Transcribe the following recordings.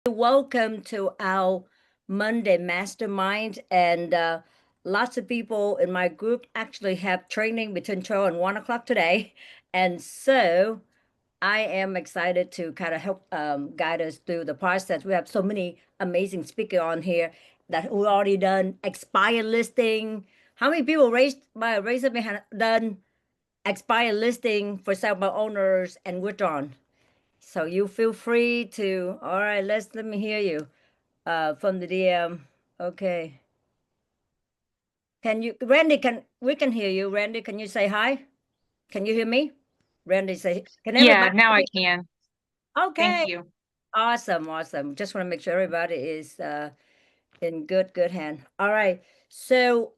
Welcome to our Monday Mastermind. And lots of people in my group actually have training between 12 and 1 o'clock today. And so I am excited to kind of help guide us through the process. We have so many amazing speakers on here that who already done expired listing. How many people raised up hand done expired listing for sale by owners and withdrawn? So you feel free to, all right, let me hear you from the DM. Okay. Randy, we can hear you. Randy, can you say hi? Can you hear me? Randy say, can Yeah, everybody now I hear me? can. Thank Okay. you. Awesome, awesome. Just want to make sure everybody is in good hand. All right. So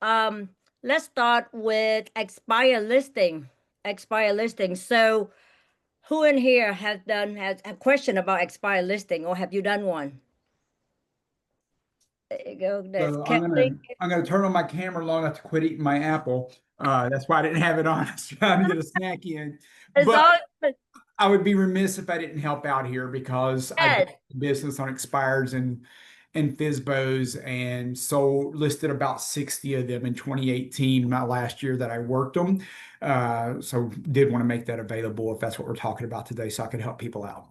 let's start with expire listing. Expire listing. So who in here has a question about expire listing, or have you done one? There you go. That's So I'm Kelly. gonna I'm gonna turn on my camera long enough to quit eating my apple. That's why I didn't have it on. I was trying to get a snack in. It's But all I would be remiss if I didn't help out here because I built good. a business on expires and FSBOs and sold listed about 60 of them in 2018, my last year that I worked them. So did want to make that available if that's what we're talking about today, so I could help people out.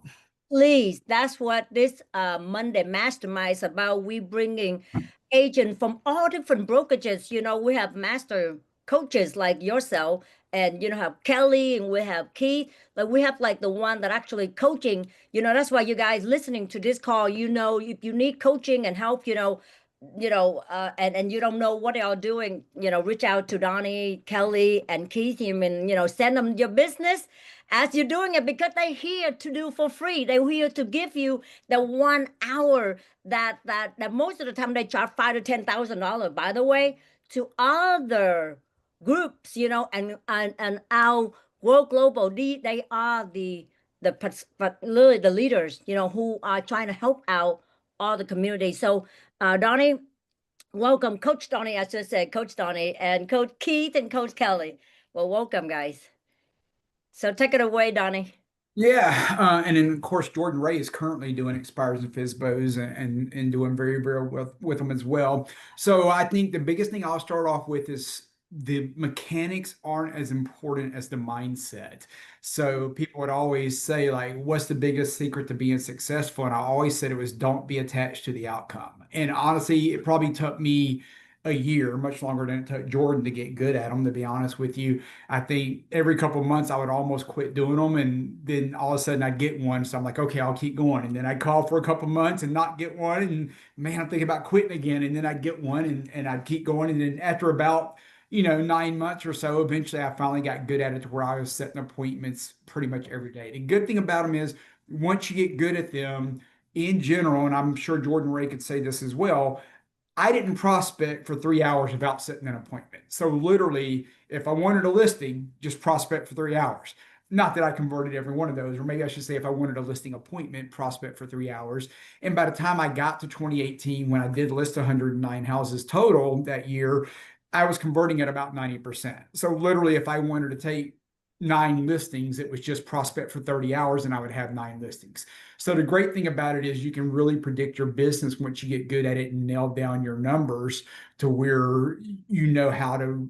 Please, that's what this Monday Mastermind is about. We bringing agent from all different brokerages. We have master coaches like yourself, and have Kelly, and we have Keith. Like we have like the one that actually coaching. That's why you guys listening to this call. If you need coaching and help, and you don't know what they are doing. Reach out to Donnie, Kelly, and Keith. Send them your business as you're doing it, because they're here to do for free. They're here to give you the 1 hour that most of the time they charge $5,000 to $10,000, by the way, to other groups, and our World Global, they are literally the leaders, who are trying to help out all the community. So Donnie, welcome. Coach Donnie, I should say, Coach Donnie, and Coach Keith, and Coach Kelly. Well, welcome, guys. So take it away, Donnie. Yeah, and then of course Jordan Ray is currently doing expires and FSBOs and doing very well with them as well. So I think the biggest thing I'll start off with is the mechanics aren't as important as the mindset. So people would always say like, "What's the biggest secret to being successful?" And I always said it was don't be attached to the outcome. And honestly, it probably took me a year, much longer than it took Jordan to get good at them, to be honest with you. I think every couple of months I would almost quit doing them, and then all of a sudden I'd get one. So I'm like, okay, I'll keep going. And then I'd call for a couple of months and not get one, and man, I'm thinking about quitting again. And then I'd get one, and I'd keep going. And then after about 9 months or so, eventually I finally got good at it to where I was setting appointments pretty much every day. The good thing about them is once you get good at them in general, and I'm sure Jordan Ray could say this as well, I didn't prospect for 3 hours without setting an appointment. So literally, if I wanted a listing, just prospect for 3 hours. Not that I converted every one of those, or maybe I should say if I wanted a listing appointment, prospect for 3 hours. And by the time I got to 2018, when I did list 109 houses total that year, I was converting at about 90%. So literally, if I wanted to take 9 listings, it was just prospect for 30 hours and I would have 9 listings. So the great thing about it is you can really predict your business once you get good at it and nail down your numbers to where you know how to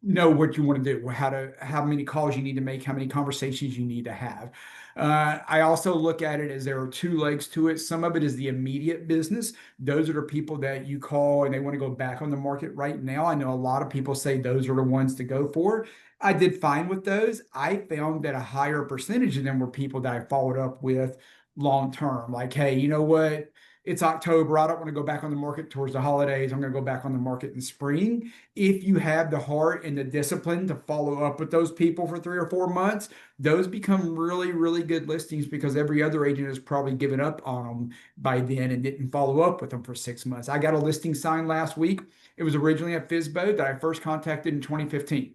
know what you want to do, how many calls you need to make, how many conversations you need to have. I also look at it as there are two legs to it. Some of it is the immediate business. Those are the people that you call and they want to go back on the market right now. I know a lot of people say those are the ones to go for. I did fine with those. I found that a higher percentage of them were people that I followed up with long term. Like, hey, you know what? It's October. I don't want to go back on the market towards the holidays. I'm going to go back on the market in spring. If you have the heart and the discipline to follow up with those people for 3 or 4 months, those become really, really good listings because every other agent has probably given up on them by then and didn't follow up with them for 6 months. I got a listing signed last week. It was originally a FSBO that I first contacted in 2015.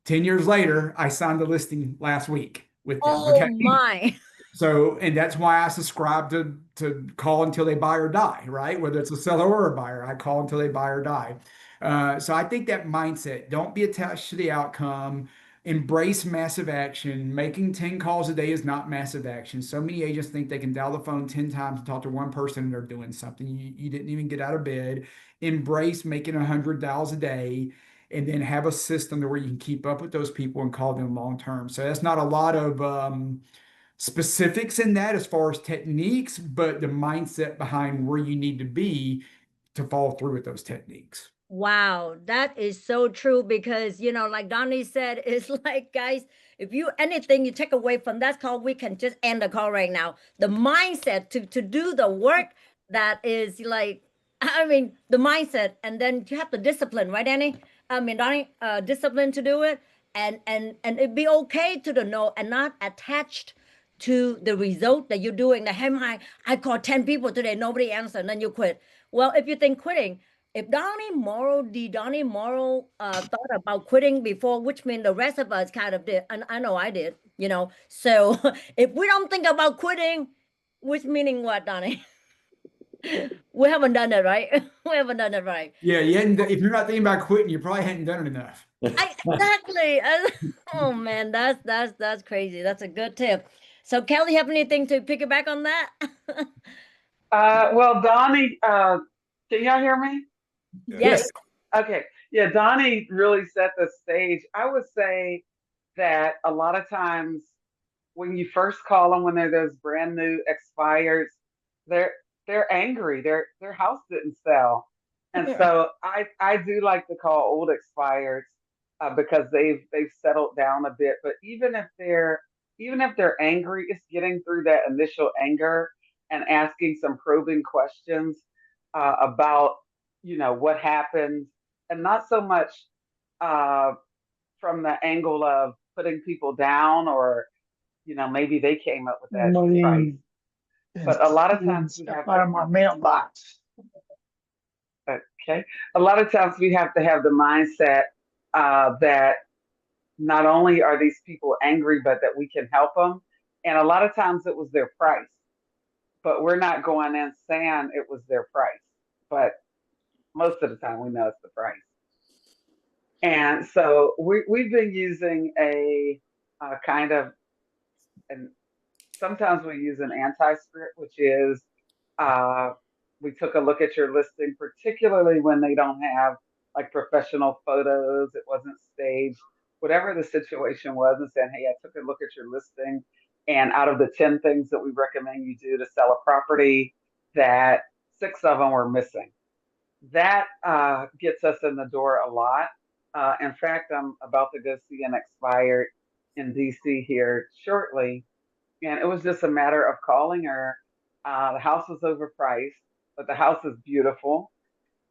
10 years later, I signed the listing last week with them. Oh Okay. my. So, and that's why I subscribe to call until they buy or die, right? Whether it's a seller or a buyer, I call until they buy or die. So I think that mindset, don't be attached to the outcome. Embrace massive action. Making 10 calls a day is not massive action. So many agents think they can dial the phone 10 times and talk to one person and they're doing something. You didn't even get out of bed. Embrace making 100 dials a day and then have a system to where you can keep up with those people and call them long term. So that's not a lot of specifics in that as far as techniques, but the mindset behind where you need to be to follow through with those techniques. Wow, that is so true because, like Donnie said, it's like, guys, if you anything you take away from that call, we can just end the call right now. The mindset to do the work that is like, I mean, the mindset, and then you have the discipline, right, Annie? I mean, Donnie, discipline to do it, and it'd be okay to the no and not attached to the result that you're doing. The hem high, I called 10 people today, nobody answered, and then you quit. Well, if you think quitting, if Donnie Morrow thought about quitting before, which means the rest of us kind of did, and I know I did, So if we don't think about quitting, which meaning what, Donnie? We haven't done it right. We haven't done it right. Yeah, if you're not thinking about quitting, you probably hadn't done it enough. Exactly. Oh man, that's crazy. That's a good tip. So Kelly, have anything to piggyback on that? Well, Donnie, can y'all hear me? Yes. Yes. Okay. Yeah, Donnie really set the stage. I would say that a lot of times when you first call them, when they're those brand new expires, they're they're angry. Their house didn't sell, and so I do like to call old expires because they've settled down a bit. But even if they're angry, it's getting through that initial anger and asking some probing questions about what happened, and not so much uh, from the angle of putting people down or maybe they came up with that price. But a lot of times we have out of my mailbox. okay, a lot of times we have to have the mindset that not only are these people angry, but that we can help them. And a lot of times it was their price, but we're not going in saying it was their price. But most of the time we know it's the price. And so we've been using a kind of, and sometimes we use an anti-script, which is uh, we took a look at your listing, particularly when they don't have like professional photos, it wasn't staged, whatever the situation was, and saying, hey, I took a look at your listing, and out of the 10 things that we recommend you do to sell a property, that 6 of them were missing. That gets us in the door a lot. In fact, I'm about to go see an expired in DC here shortly, and it was just a matter of calling her. The house was overpriced, but the house is beautiful.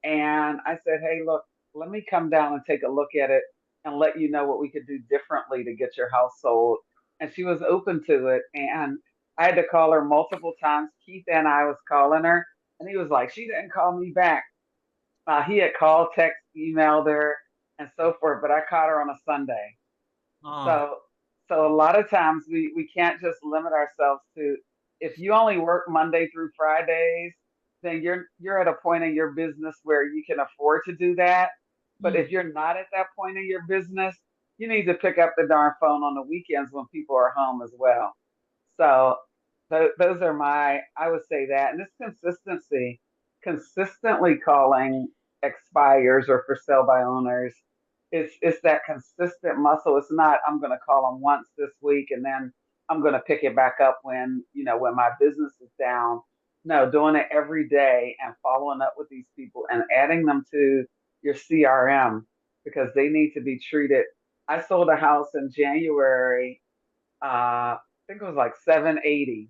And I said, hey, look, let me come down and take a look at it and let you know what we could do differently to get your house sold. And she was open to it. And I had to call her multiple times. Keith and I was calling her, and he was like, she didn't call me back. He had called, text, emailed her, and so forth, but I caught her on a Sunday. Oh, So, so a lot of times we can't just limit ourselves to if you only work Monday through Fridays, then you're at a point in your business where you can afford to do that. But Mm. if you're not at that point in your business, you need to pick up the darn phone on the weekends when people are home as well. So those are I would say that, and this consistency, consistently calling expires or for sale by owners, it's that consistent muscle. It's not I'm going to call them once this week and then I'm going to pick it back up when my business is down. No, doing it every day and following up with these people and adding them to your CRM because they need to be treated. I sold a house in January. I think it was like 780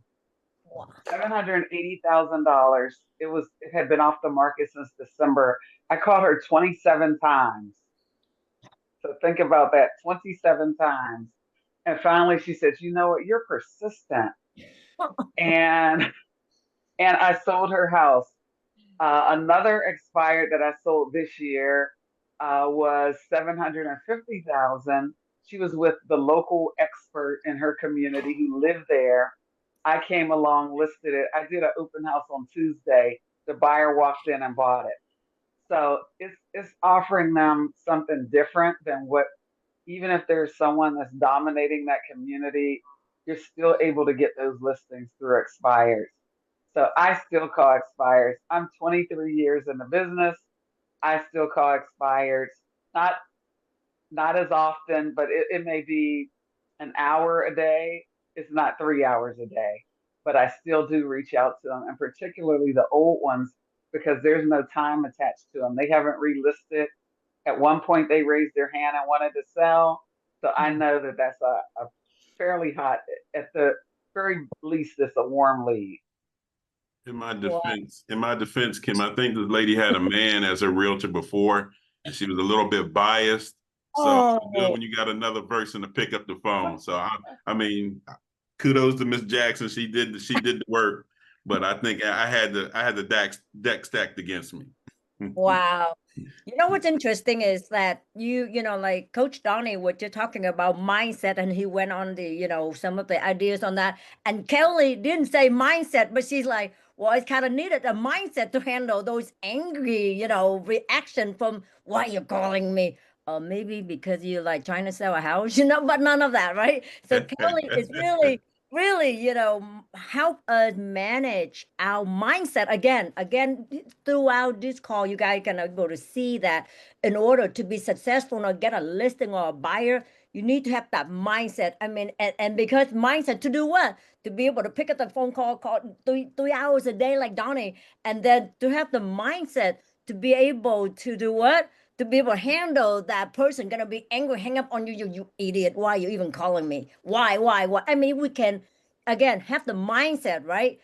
Wow. $780,000. It had been off the market since December. I called her 27 times. So think about that, 27 times. And finally she said, you know what, you're persistent. And and I sold her house. Another expired that I sold this year was 750,000. She was with the local expert in her community who lived there. I came along, listed it. I did an open house on Tuesday. The buyer walked in and bought it. So it's offering them something different than what even if there's someone that's dominating that community, you're still able to get those listings through expires. So I still call expires. I'm 23 years in the business. I still call expires. Not not as often, but it may be an hour a day. It's not 3 hours a day, but I still do reach out to them, and particularly the old ones because there's no time attached to them. They haven't relisted. At one point, they raised their hand and wanted to sell, so I know that that's a fairly hot, at the very least, it's a warm lead. Wow. In my defense, Kim, I think this lady had a man as her realtor before, and she was a little bit biased. So it's good Oh, when you got another person to pick up the phone. So I mean, kudos to Miss Jackson. She did the work, but I think I had the deck stacked against me. wow. You know what's interesting is that like Coach Donnie was just talking about mindset, and he went on some of the ideas on that. And Kelly didn't say mindset, but she's like, well, it's kind of needed a mindset to handle those angry, reaction from why you're calling me. Maybe because you're like trying to sell a house, but none of that, right? So Kelly is really really, help us manage our mindset again, throughout this call. You guys can able to see that in order to be successful or get a listing or a buyer, you need to have that mindset. I mean, and because mindset to do what? To be able to pick up the phone call three hours a day like Donnie, and then to have the mindset to be able to do what? To be able to handle that person gonna be angry, hang up on you, you idiot. Why are you even calling me? Why? I mean, we can again have the mindset, right?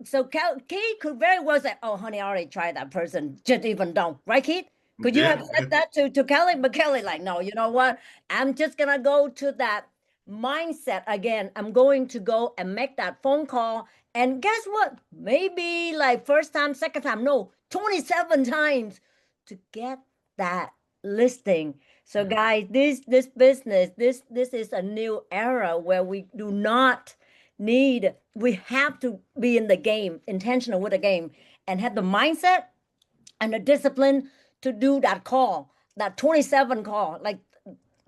So Keith could very well say, "Oh, honey, I already tried that person. Just even don't." Right, Keith? Could you have Yeah. said that to Kelly? But Kelly, like, no, you know what? I'm just gonna go to that mindset again. I'm going to go and make that phone call. And guess what? Maybe like first time, second time, no, 27 times to get that listing. So guys, this business, this is a new era where we do not need, we have to be in the game, intentional with the game, and have the mindset and the discipline to do that call, that 27 call, like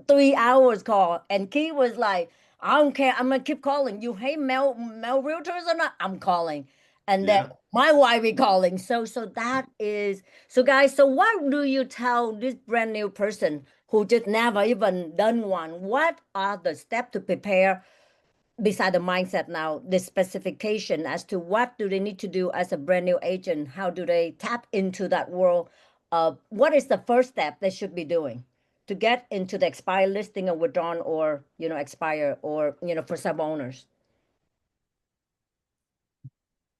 3 hours call. And Key was like, I don't care. I'm gonna keep calling. You hate male realtors or not? I'm calling. And then Yeah. my wife is calling. So that is so guys, so what do you tell this brand new person who just never even done one? What are the steps to prepare beside the mindset now, the specification as to what do they need to do as a brand new agent? How do they tap into that world? What is the first step they should be doing to get into the expired listing or withdrawn or expire or for sub owners?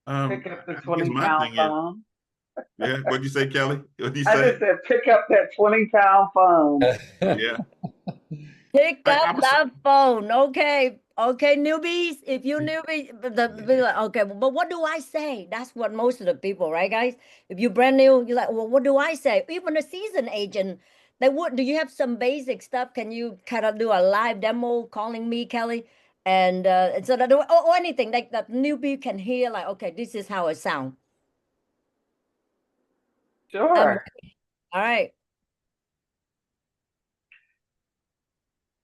Pick up the I guess 20 my pound thing is, phone. yeah. What'd you say, Kelly? What'd you I say? just said, pick up that 20-pound phone. Yeah. Pick up I was. that phone. Okay, newbies. If you newbie, be like, okay, but what do I say? That's what most of the people, right, guys? If you're brand new, you're like, well, what do I say? Even a seasoned agent, they would. Do you have some basic stuff? Can you kind of do a live demo calling me, Kelly? And so that or anything like that newbie can hear, like, okay, this is how it sounds. Sure. All right.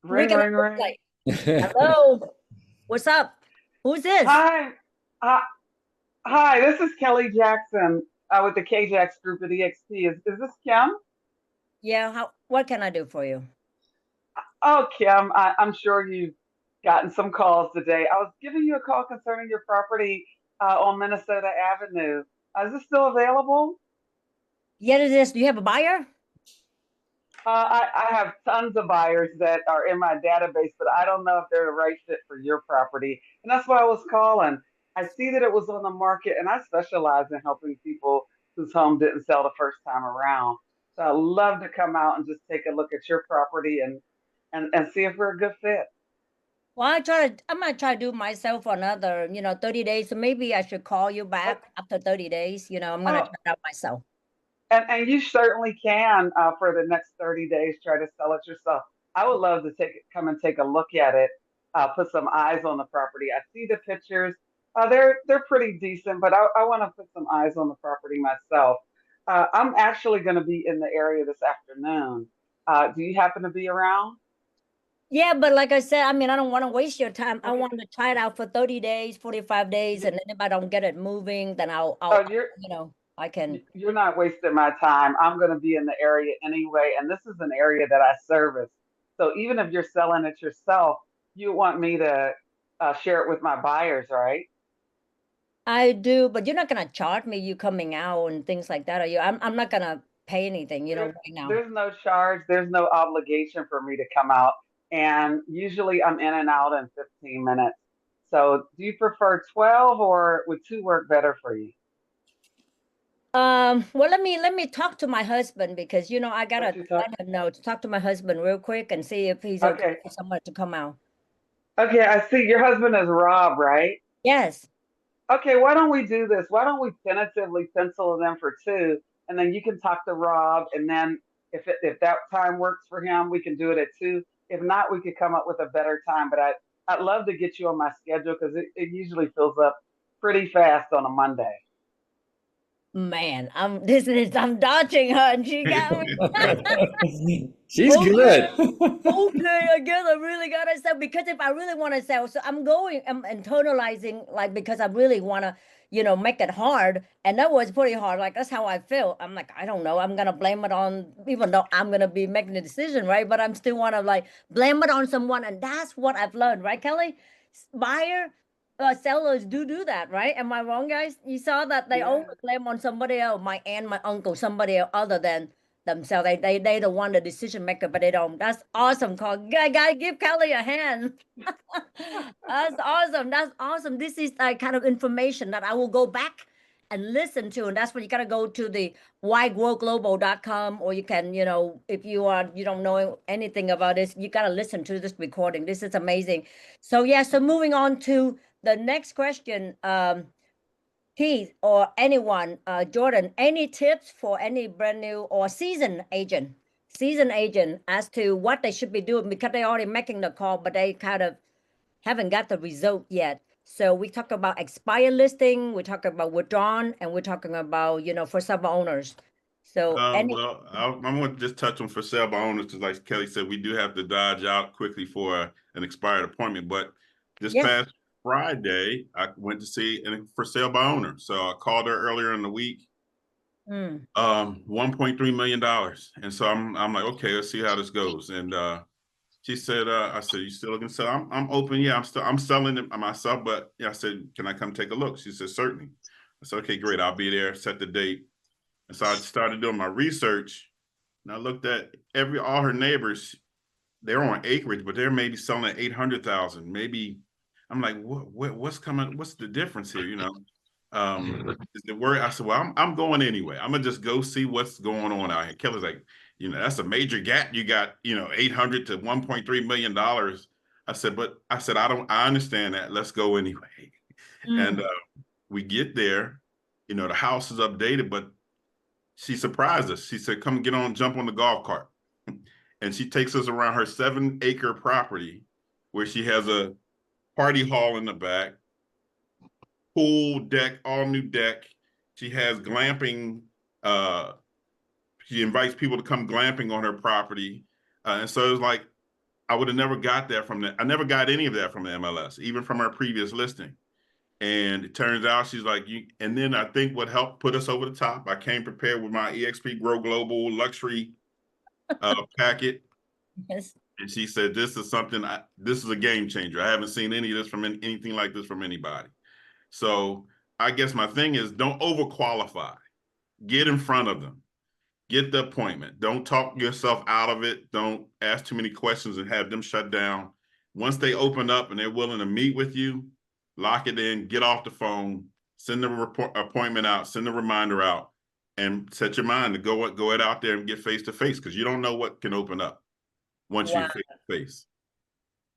Ring, Rick and ring, ring. like, hello, what's up? Who's this? Hi. Uh, Hi, this is Kelly Jackson with the KJAX Group at EXP. Is this Kim? Yeah, what can I do for you? Oh, Kim, I'm sure you've gotten some calls today. I was giving you a call concerning your property on Minnesota Avenue. Is this still available? Yeah, it is. Do you have a buyer? I have tons of buyers that are in my database, but I don't know if they're the right fit for your property. And that's why I was calling. I see that it was on the market, and I specialize in helping people whose home didn't sell the first time around. So I'd love to come out and just take a look at your property and see if we're a good fit. Well, I might try to do myself for another, 30 days. So maybe I should call you Oh, back after 30 days. I'm gonna oh, try it out myself. and you certainly can for the next 30 days try to sell it yourself. I would love to come and take a look at it, put some eyes on the property. I see the pictures. They're pretty decent, but I want to put some eyes on the property myself. I'm actually going to be in the area this afternoon. Do you happen to be around? Yeah, but like I said, I mean, I don't want to waste your time. I want to try it out for 30 days, 45 days, and then if I don't get it moving, then Oh, I can. you're not wasting my time. I'm going to be in the area anyway, and this is an area that I service. So even if you're selling it yourself, you want me to share it with my buyers, right? I do, but you're not gonna charge me you coming out and things like that, are you? I'm not gonna pay anything, There, right now. there's no charge, there's no obligation for me to come out, and usually I'm in and out in 15 minutes. So do you prefer 12 or would two work better for you? Well, let me talk to my husband because I Let gotta you talk. let him know to talk to my husband real quick and see if he's okay Okay. for someone to come out. Okay, I see your husband is Rob, right? Yes. Okay, why don't we do this? Why don't we tentatively pencil them for two, and then you can talk to Rob, and then if that time works for him, we can do it at two. If not, we could come up with a better time. But I'd love to get you on my schedule because it usually fills up pretty fast on a Monday. Man, I'm dodging her and she got me. She's Okay. good. Okay, I guess I really gotta sell because if I really want to sell, so I'm internalizing like because I really want to, make it hard, and that was pretty hard. Like that's how I feel. I'm like, I don't know. I'm gonna blame it on, even though I'm gonna be making the decision, right? But I'm still want to like blame it on someone, and that's what I've learned, right, Kelly? Buyer, sellers do that, right? Am I wrong, guys? You saw that they Yeah. always blame on somebody else, my aunt, my uncle, somebody else other than themselves. They the one the decision maker, but they don't. That's awesome. Call gotta give Kelly a hand. That's awesome. That's awesome. This is like kind of information that I will go back and listen to. And that's when you gotta go to the whygrowglobal.com, or you can, if you don't know anything about this, you gotta listen to this recording. This is amazing. So yeah, so moving on to the next question. Keith or anyone, Jordan, any tips for any brand new or season agent as to what they should be doing because they already making the call, but they kind of haven't got the result yet. So we talk about expired listing, we talk about withdrawn, and we're talking about, for sub owners. So any, Well, I'm going to just touch on for sale by owners because, like Kelly said, we do have to dodge out quickly for an expired appointment. But this yeah. past Friday, I went to see a for sale by owner. So I called her earlier in the week. Mm. $1.3 million. And so I'm like, okay, let's see how this goes. And she said, I said, you still looking to sell? I'm open. Yeah, I'm selling it myself, but yeah, I said, can I come take a look? She said, certainly. I said, okay, great. I'll be there, set the date. And so I started doing my research, and I looked at all her neighbors. They're on acreage, but they're maybe selling at 800,000. Maybe I'm like, what's coming? What's the difference here? Is it worry? I said, well, I'm going anyway. I'm gonna just go see what's going on out here. Kelly's like, that's a major gap. You got, 800 to 1.3 million dollars. I said, I understand that. Let's go anyway. And Mm. we get there, the house is updated, but she surprised us. She said, come jump on the golf cart. And she takes us around her 7-acre property where she has a party hall in the back, pool deck, all new deck. She has glamping. She invites people to come glamping on her property. And so it was like, I would have never got that I never got any of that from the MLS, even from our previous listing. And it turns out she's like, and then I think what helped put us over the top, I came prepared with my EXP Grow Global luxury packet. Yes. And she said, this is a game changer. I haven't seen any of this from anything like this from anybody. So I guess my thing is don't overqualify. Get in front of them. Get the appointment. Don't talk yourself out of it. Don't ask too many questions and have them shut down. Once they open up and they're willing to meet with you, lock it in, get off the phone, send the appointment out, send the reminder out, and set your mind to go it out there and get face to face because you don't know what can open up once you Wow. face to face.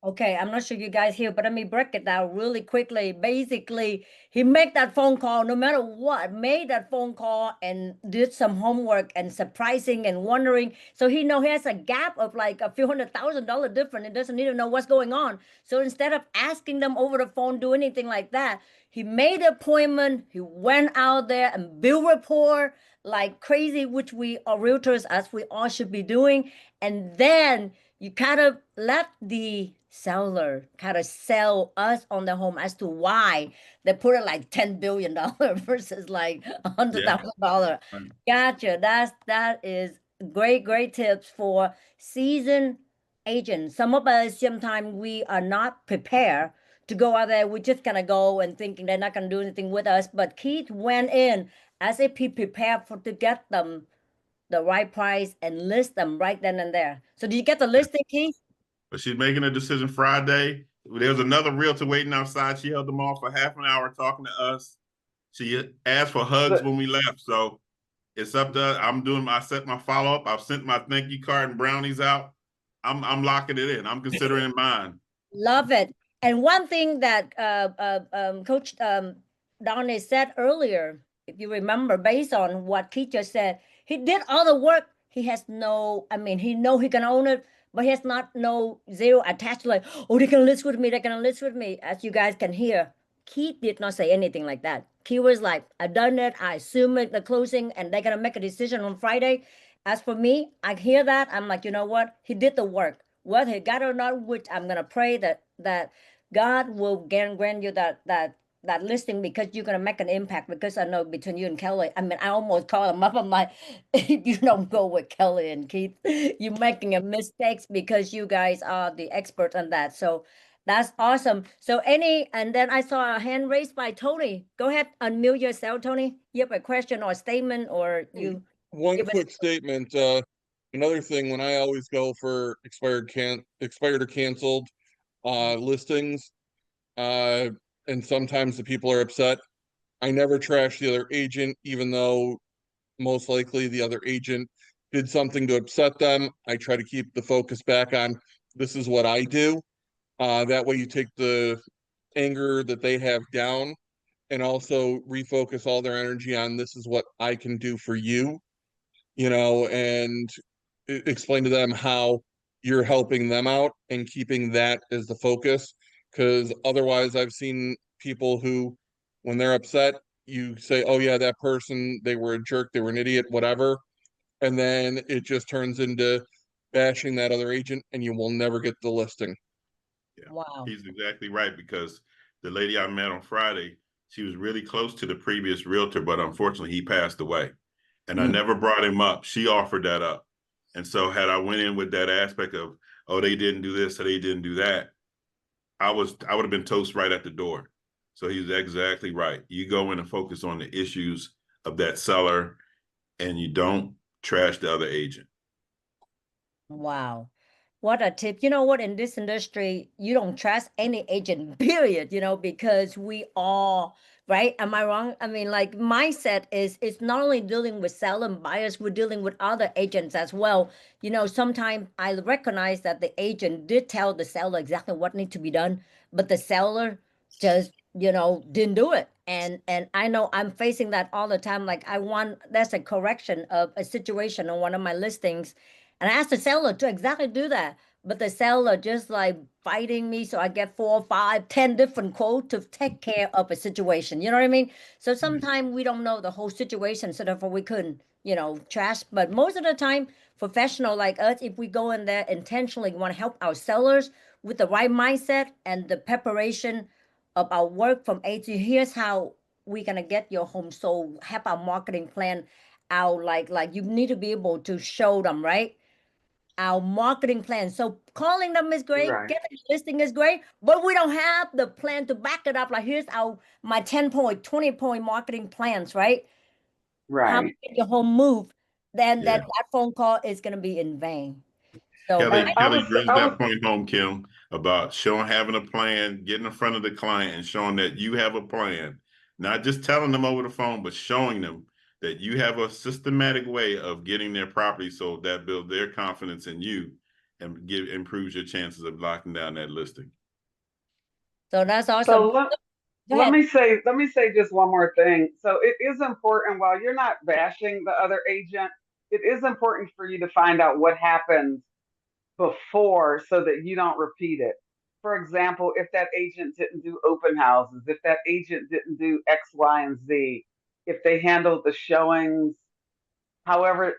Okay, I'm not sure you guys hear, but let me break it down really quickly. Basically, he made that phone call no matter what, made that phone call and did some homework and surprising and wondering. So he has a gap of like a few $100,000 difference and doesn't even know what's going on. So instead of asking them over the phone, do anything like that, he made an appointment. He went out there and built rapport like crazy, which we are realtors, as we all should be doing. And then you kind of let the seller kind of sell us on the home as to why they put it like $10 billion versus like $100,000. Right. Gotcha. That is great tips for seasoned agents. Some of us sometimes we are not prepared to go out there. We're just gonna go and thinking they're not gonna do anything with us. But Keith went in as if he prepared for to get them the right price and list them right then and there. So did you get the listing, Keith? But she's making a decision Friday. There was another realtor waiting outside. She held them off for half an hour talking to us. She asked for hugs when we left. So it's up to I set my follow up. I've sent my thank you card and brownies out. I'm locking it in. I'm considering it mine. Love it. And one thing that Coach Donnie said earlier, if you remember, based on what Keith just said, he did all the work. He has no, I mean, he know he can own it, but he has not no zero attached like, oh, they can list with me, they can list with me. As you guys can hear, Keith did not say anything like that. Keith was like, I've done it, I assume it, the closing, and they're gonna make a decision on Friday. As for me, I hear that. I'm like, you know what? He did the work. Whether he got it or not, which I'm gonna pray that God will grant you that listing because you're gonna make an impact. Because I know between you and Kelly, I mean, I almost call him up. I'm like, if you don't go with Kelly and Keith, you're making a mistakes because you guys are the expert on that. So that's awesome. So and then I saw a hand raised by Tony. Go ahead, unmute yourself, Tony. You have a question or a statement, or you One give it. quick statement. Another thing, when I always go for expired or canceled listings, and sometimes the people are upset, I never trash the other agent, even though most likely the other agent did something to upset them. I try to keep the focus back on this is what I do. That way you take the anger that they have down and also refocus all their energy on this is what I can do for you, and explain to them how you're helping them out and keeping that as the focus. Because otherwise, I've seen people who, when they're upset, you say, oh, yeah, that person, they were a jerk, they were an idiot, whatever. And then it just turns into bashing that other agent and you will never get the listing. Yeah. Wow. He's exactly right, because the lady I met on Friday, she was really close to the previous realtor, but unfortunately he passed away. And I never brought him up. She offered that up. And so had I went in with that aspect of, oh, they didn't do this or they didn't do that, I would have been toast right at the door. So he's exactly right. You go in and focus on the issues of that seller and you don't trash the other agent. Wow. What a tip. You know what? In this industry, you don't trust any agent, period, because we all, right? Am I wrong? I mean, like mindset is it's not only dealing with seller and buyers, we're dealing with other agents as well. Sometimes I recognize that the agent did tell the seller exactly what needs to be done, but the seller just, didn't do it. And I know I'm facing that all the time. Like that's a correction of a situation on one of my listings. And I asked the seller to exactly do that. But the seller just like fighting me. So I get 4, 5, 10 different quotes to take care of a situation. You know what I mean? So sometimes we don't know the whole situation. So therefore we couldn't, trash. But most of the time, professional like us, if we go in there intentionally want to help our sellers with the right mindset and the preparation of our work from A to here's how we're gonna get your home sold, have our marketing plan out like you need to be able to show them, right? Our marketing plan. So calling them is great, Right. getting a listing is great, but we don't have the plan to back it up. Like here's my 10-point, 20-point marketing plans, right? How to Right. get your home move, then Yeah. that phone call is gonna be in vain. So And Kelly brings that point home, Kim, about having a plan, getting in front of the client and showing that you have a plan, not just telling them over the phone, but showing them that you have a systematic way of getting their property so that builds their confidence in you and improves your chances of locking down that listing. so that's awesome. so Go let ahead. me say just one more thing. So it is important, while you're not bashing the other agent, it is important for you to find out what happened before so that you don't repeat it. For example, if that agent didn't do open houses, if that agent didn't do X, Y, and Z, if they handled the showings, however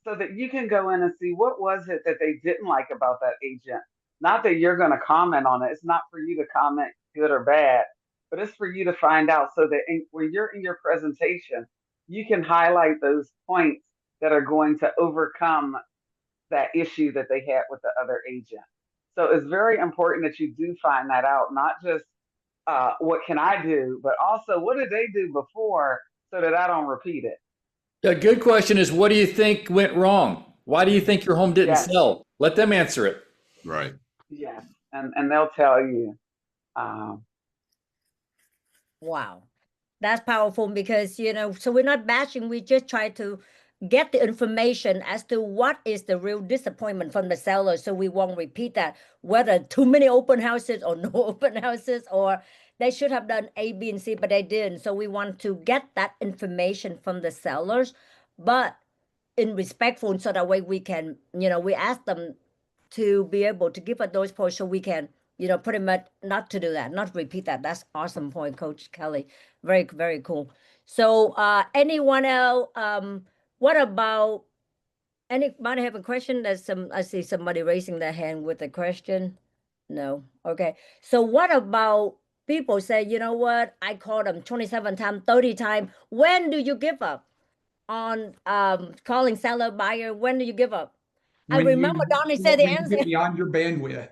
so that you can go in and see what was it that they didn't like about that agent. Not that you're going to comment on it. It's not for you to comment good or bad, but it's for you to find out so that when you're in your presentation, you can highlight those points that are going to overcome that issue that they had with the other agent. So it's very important that you do find that out, not just what can I do, but also what did they do before so that I don't repeat it. A good question is, what do you think went wrong? Why do you think your home didn't Yes, sell? Let them answer it. Right. yes, and they'll tell you. Um, Wow. That's powerful because, so we're not bashing, we just try to get the information as to what is the real disappointment from the seller so we won't repeat that, whether too many open houses or no open houses, or they should have done A, B, and C, but they didn't. So we want to get that information from the sellers, but in respectful, so that way we can, we ask them to be able to give us those points so we can, pretty much not to do that, not repeat that. That's awesome point, Coach Kelly. Very, very cool. So anyone else, what about, anybody have a question? I see somebody raising their hand with a question. No. Okay. So what about people say, you know what, I called them 27 times, 30 times. When do you give up on calling seller buyer? When do you give up? I remember Donnie said the when you answer. get beyond your bandwidth.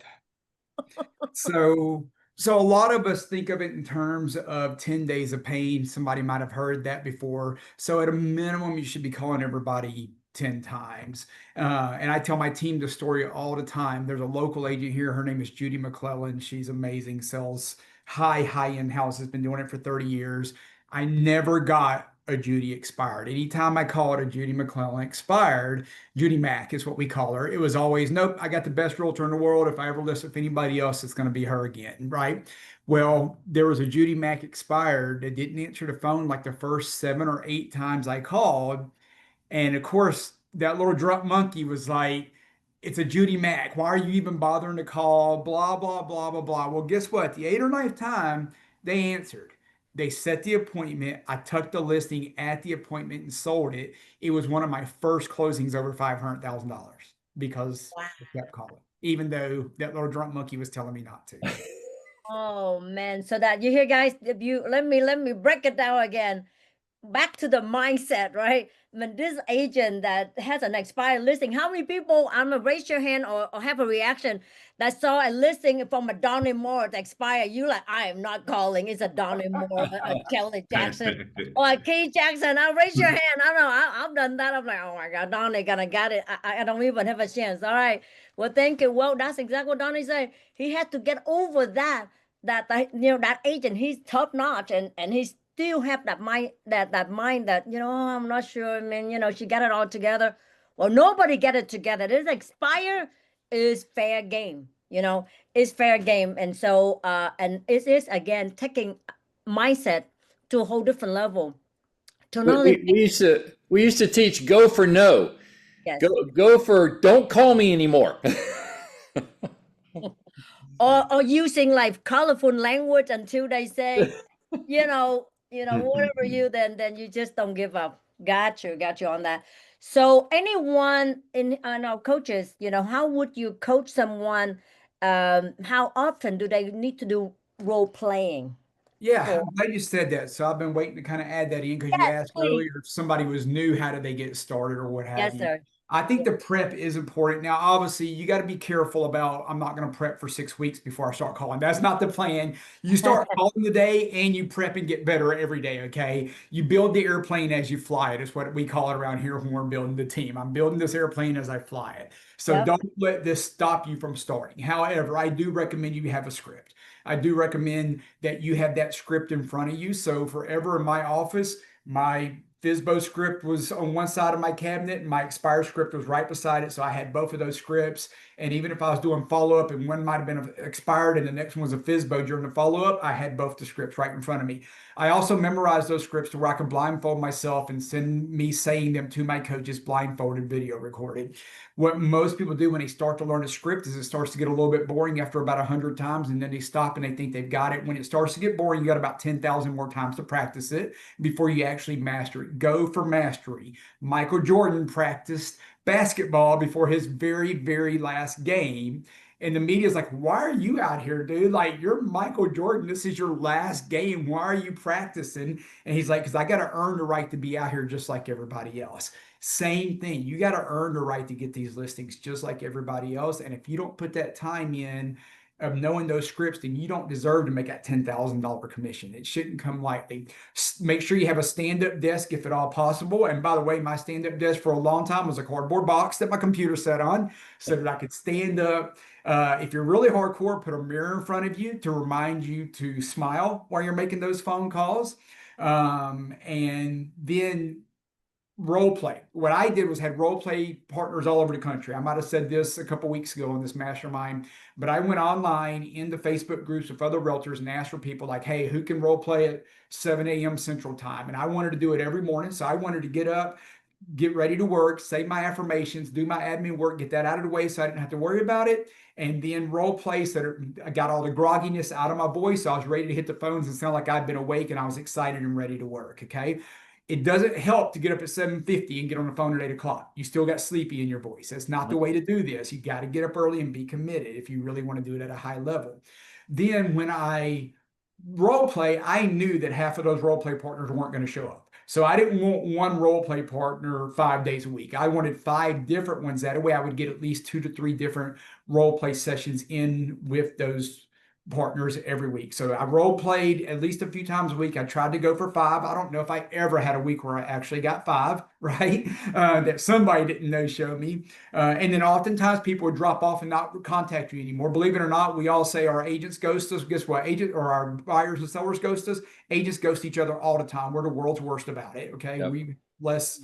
So a lot of us think of it in terms of 10 days of pain. Somebody might have heard that before. So at a minimum, you should be calling everybody 10 times. And I tell my team the story all the time. There's a local agent here. Her name is Judy McClellan. She's amazing, sells high-end houses, been doing it for 30 years. I never got a Judy expired. Anytime I called a Judy McClellan expired, Judy Mack is what we call her. It was always, nope, I got the best realtor in the world. If I ever list with anybody else, it's going to be her again, right? Well, there was a Judy Mack expired that didn't answer the phone like the first 7 or 8 times I called. And of course, that little drunk monkey was like, it's a Judy Mack. Why are you even bothering to call? Blah, blah, blah, blah, blah. Well, guess what? The 8th or 9th time, they answered. They set the appointment. I took the listing at the appointment and sold it. It was one of my first closings over $500,000 because Wow. I kept calling, even though that little drunk monkey was telling me not to. Oh man. So that you hear, guys, if you let me break it down again. Back to the mindset, right? When this agent that has an expired listing, how many people, I'm gonna raise your hand or have a reaction, that saw a listing from a Donnie Moore that expired? You like, I am not calling. It's a Donnie Moore, a Kelly Jackson, or a Keith Jackson. I'll raise your hand. I know I've done that. I'm like, oh my God, Donnie gonna got it. I don't even have a chance. All right. Well, thank you. Well, that's exactly what Donnie said. He had to get over that. That agent, he's top notch, and he's still have that mind, that mind that, I'm not sure. I mean, she got it all together. Well, nobody get it together. This expire is fair game, it's fair game. And so and it is again taking mindset to a whole different level to not only We used to teach go for no. yes, Go for don't call me anymore. or using like colorful language until they say, whatever you, then you just don't give up. Got you on that. So anyone in our coaches, how would you coach someone? How often do they need to do role playing? Yeah, For I'm glad you said that. So I've been waiting to kind of add that in because you yes, asked please. earlier if somebody was new, how did they get started or what have Yes, you. sir. I think the prep is important. Now, obviously, you got to be careful about, I'm not going to prep for 6 weeks before I start calling. That's not the plan. You start calling the day and you prep and get better every day, okay? You build the airplane as you fly it, is what we call it around here when we're building the team. I'm building this airplane as I fly it. So Yep. don't let this stop you from starting. However, I do recommend you have a script. I do recommend that you have that script in front of you. So forever in my office, my FSBO script was on one side of my cabinet and my expired script was right beside it. So I had both of those scripts. And even if I was doing follow-up and one might have been expired and the next one was a FSBO during the follow-up, I had both the scripts right in front of me. I also memorized those scripts to where I could blindfold myself and send me saying them to my coaches blindfolded, video recorded. What most people do when they start to learn a script is it starts to get a little bit boring after about 100 times, and then they stop and they think they've got it. When it starts to get boring, you got about 10,000 more times to practice it before you actually master it. Go for mastery. Michael Jordan practiced basketball before his very, very last game. And the media's like, why are you out here, dude? Like, you're Michael Jordan. This is your last game. Why are you practicing? And he's like, because I got to earn the right to be out here just like everybody else. Same thing. You got to earn the right to get these listings just like everybody else. And if you don't put that time in of knowing those scripts, then you don't deserve to make that $10,000 commission. It shouldn't come lightly. Make sure you have a stand-up desk if at all possible. And by the way, my stand-up desk for a long time was a cardboard box that my computer sat on so that I could stand up. If you're really hardcore, put a mirror in front of you to remind you to smile while you're making those phone calls. And then role play. What I did was had role play partners all over the country. I might have said this a couple weeks ago on this mastermind, but I went online into Facebook groups with other realtors and asked for people like, hey, who can role play at 7 a.m. Central Time? And I wanted to do it every morning. So I wanted to get up, get ready to work, say my affirmations, do my admin work, get that out of the way so I didn't have to worry about it. And then role play so that I got all the grogginess out of my voice. So I was ready to hit the phones and sound like I'd been awake and I was excited and ready to work. Okay. It doesn't help to get up at 7:50 and get on the phone at 8 o'clock. You still got sleepy in your voice. That's not the way to do this. You got to get up early and be committed if you really want to do it at a high level. Then when I role play, I knew that half of those role play partners weren't going to show up. So I didn't want one role play partner 5 days a week. I wanted 5 different ones. That way I would get at least 2 to 3 different role play sessions in with those partners every week. So I role played at least a few times a week. I tried to go for 5. I don't know if I ever had a week where I actually got 5, right? That somebody didn't know show me. And then oftentimes people would drop off and not contact you anymore. Believe it or not, we all say our agents ghost us. Guess what? Our buyers and sellers ghost us. Agents ghost each other all the time. We're the world's worst about it. Okay. Yep. We less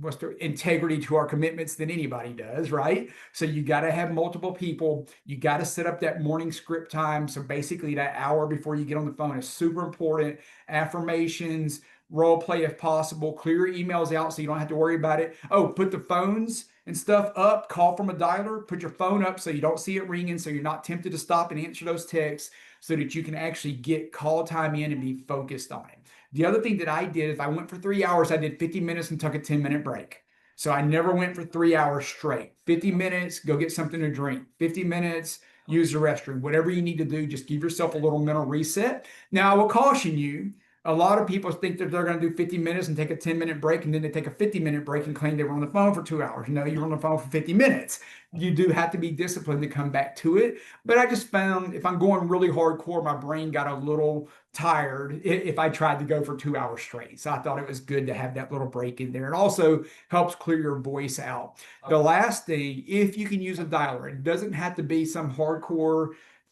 what's the integrity to our commitments than anybody does, right? So you got to have multiple people. You got to set up that morning script time. So basically that hour before you get on the phone is super important. Affirmations, role play if possible, clear your emails out so you don't have to worry about it. Oh, put the phones and stuff up, call from a dialer, put your phone up so you don't see it ringing, so you're not tempted to stop and answer those texts so that you can actually get call time in and be focused on it. The other thing that I did is I went for 3 hours, I did 50 minutes and took a 10-minute break. So I never went for 3 hours straight. 50 minutes, go get something to drink. 50 minutes, use the restroom. Whatever you need to do, just give yourself a little mental reset. Now, I will caution you, a lot of people think that they're going to do 50 minutes and take a 10-minute break, and then they take a 50-minute break and claim they were on the phone for 2 hours. No, you're on the phone for 50 minutes. You do have to be disciplined to come back to it. But I just found if I'm going really hardcore, my brain got a little tired if I tried to go for 2 hours straight. So I thought it was good to have that little break in there. It also helps clear your voice out. The last thing, if you can use a dialer, it doesn't have to be some hardcore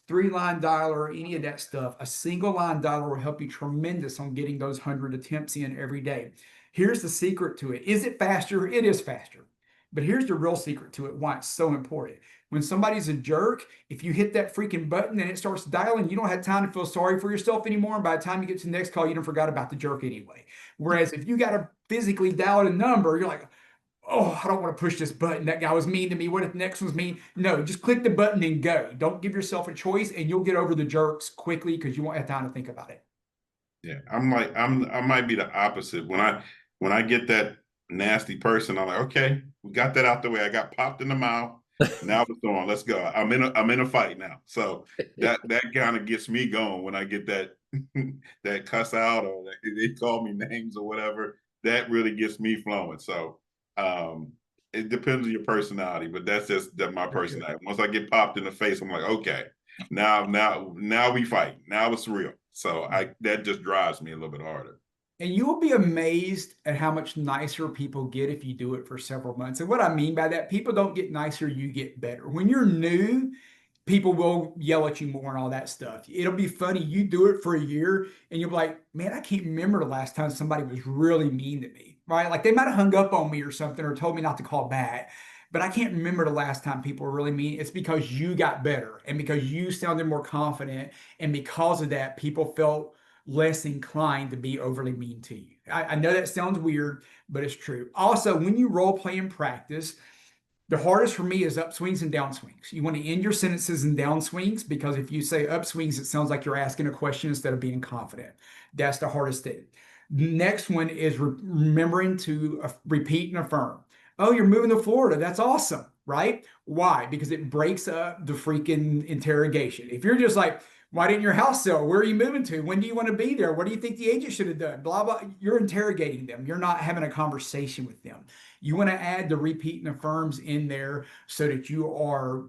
3-line dialer or any of that stuff. A single line dialer will help you tremendous on getting those 100 attempts in every day. Here's the secret to it. Is it faster? It is faster. But here's the real secret to it, why it's so important. When somebody's a jerk, if you hit that freaking button and it starts dialing, you don't have time to feel sorry for yourself anymore. And by the time you get to the next call, you done forgot about the jerk anyway. Whereas if you got to physically dial a number, you're like, oh, I don't want to push this button. That guy was mean to me. What if the next one's mean? No, just click the button and go. Don't give yourself a choice, and you'll get over the jerks quickly because you won't have time to think about it. Yeah, I might be the opposite. When I get that nasty person, I'm like, okay, we got that out the way. I got popped in the mouth. Now it's on. Let's go. I'm in a fight now. So that kind of gets me going when I get that that cuss out or they call me names or whatever. That really gets me flowing. So it depends on your personality, but that's just my personality. Once I get popped in the face, I'm like, okay, now we fight. Now it's real. So that just drives me a little bit harder. And you will be amazed at how much nicer people get if you do it for several months. And what I mean by that, people don't get nicer, you get better. When you're new, people will yell at you more and all that stuff. It'll be funny. You do it for a year and you'll be like, man, I can't remember the last time somebody was really mean to me, right? Like they might have hung up on me or something or told me not to call back, but I can't remember the last time people were really mean. It's because you got better and because you sounded more confident. And because of that, people felt less inclined to be overly mean to you. I know that sounds weird, but it's true. Also, when you role play in practice, the hardest for me is upswings and downswings. You want to end your sentences in downswings because if you say upswings, it sounds like you're asking a question instead of being confident. That's the hardest thing. Next one is remembering to repeat and affirm. Oh, you're moving to Florida. That's awesome, right? Why? Because it breaks up the freaking interrogation. If you're just like, why didn't your house sell? Where are you moving to? When do you want to be there? What do you think the agent should have done? Blah, blah. You're interrogating them. You're not having a conversation with them. You want to add the repeat and affirms in there so that you are